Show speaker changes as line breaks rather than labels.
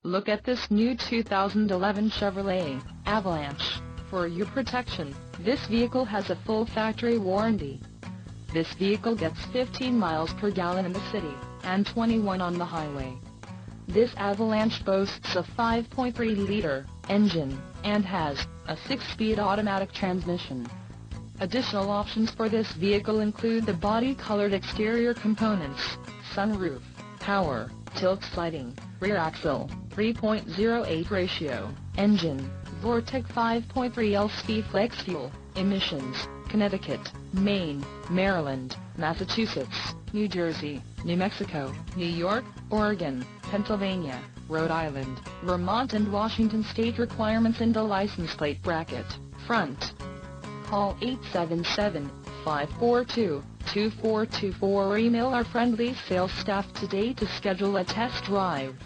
Look at this new 2011 Chevrolet Avalanche. For your protection, this vehicle has a full factory warranty. This vehicle gets 15 miles per gallon in the city, and 21 on the highway. This Avalanche boasts a 5.3-liter engine, and has a 6-speed automatic transmission. Additional options for this vehicle include the body-colored exterior components, sunroof, power, tilt sliding, rear axle, 3.08 ratio, engine, Vortec 5.3 LTZ flex fuel, emissions, Connecticut, Maine, Maryland, Massachusetts, New Jersey, New Mexico, New York, Oregon, Pennsylvania, Rhode Island, Vermont and Washington state requirements and a license plate bracket, front. Call 877-542-2424 or email our friendly sales staff today to schedule a test drive.